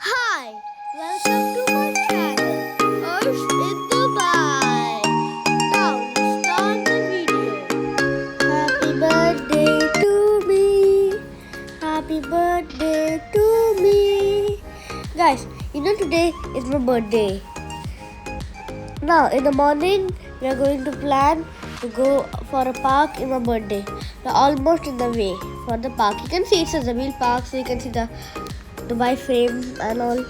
Hi, welcome to my channel, Arsh in Dubai. Now let's start the video. Happy birthday to me. Happy birthday to me. Guys, today is my birthday. Now in the morning, we are going to plan to go for a park in my birthday. We're almost in the way for the park. You can see it's a Zabeel Park, so you can see the Dubai frame and all.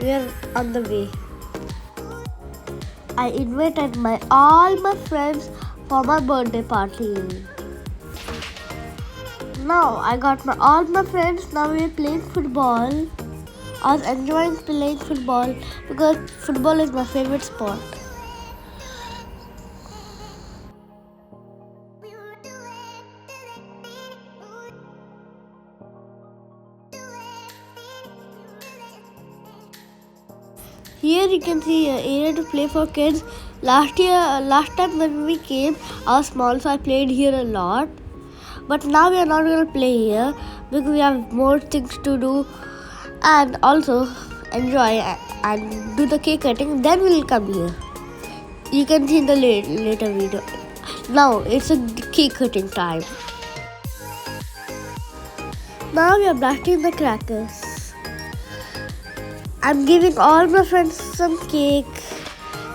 We are on the way. I invited all my friends for my birthday party. Now I got all my friends. Now we are playing football. I was enjoying playing football because football is my favorite sport. Here you can see an area to play for kids. Last time when we came, I was small, so I played here a lot. But now we are not going to play here because we have more things to do and also enjoy and do the cake cutting. Then we'll come here. You can see in the later video. Now it's a cake cutting time. Now we are blasting the crackers. I'm giving all my friends some cake.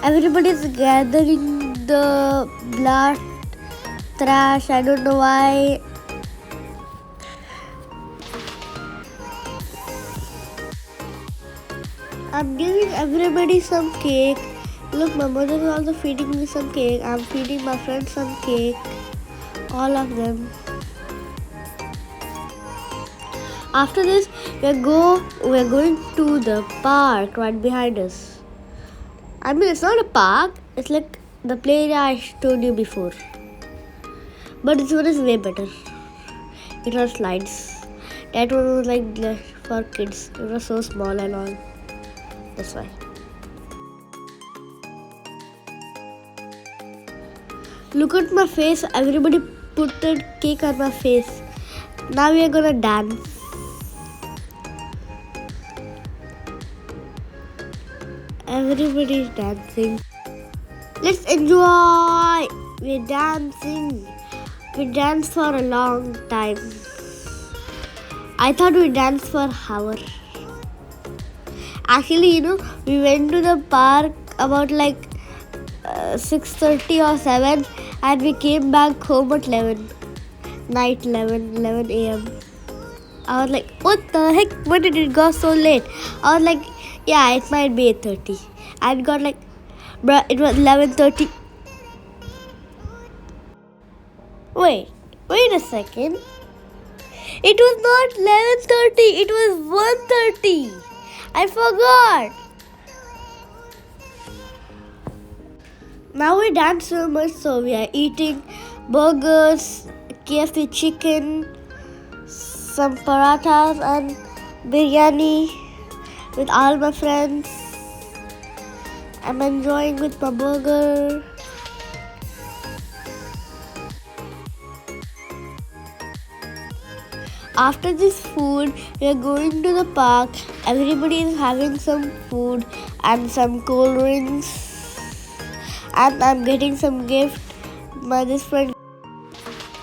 Everybody is gathering the blast trash. I don't know why. I'm giving everybody some cake. Look, my mother is also feeding me some cake. I'm feeding my friends some cake. All of them. After this, we're going to the park right behind us. I mean, it's not a park. It's like the play area I told you before. But this one is way better. It has slides. That one was like for kids. It was so small and all. That's why. Look at my face. Everybody put the cake on my face. Now we are gonna dance. Everybody is dancing. Let's enjoy. We're dancing. We danced for a long time. I thought we danced for an hour. Actually, we went to the park about 6:30 or 7 and we came back home at 11 a.m. I was like, what the heck? Why did it go so late? I was like, yeah, it might be 8:30. I got bruh, it was 11:30. Wait a second. It was not 11:30. It was 1:30. I forgot. Now we dance so much, so we are eating burgers, KFC chicken, some parathas and biryani with all my friends. I'm enjoying with my burger. After this food, we are going to the park. Everybody is having some food and some cold drinks. And I'm getting some gift.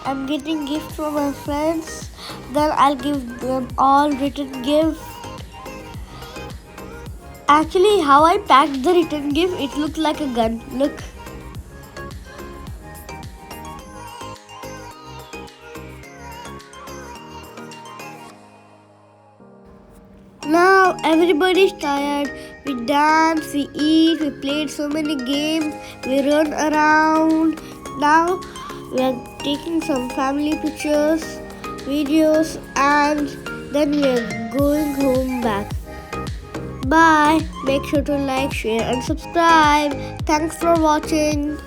I'm getting gift from my friends. Then I'll give them all written gift. Actually, how I packed the written gift, it looked like a gun. Look. Now everybody's tired. We dance, we eat, we played so many games, we run around. Now we are taking some family pictures, videos, and then we are going home back. Bye. Make sure to like, share, and subscribe. Thanks for watching.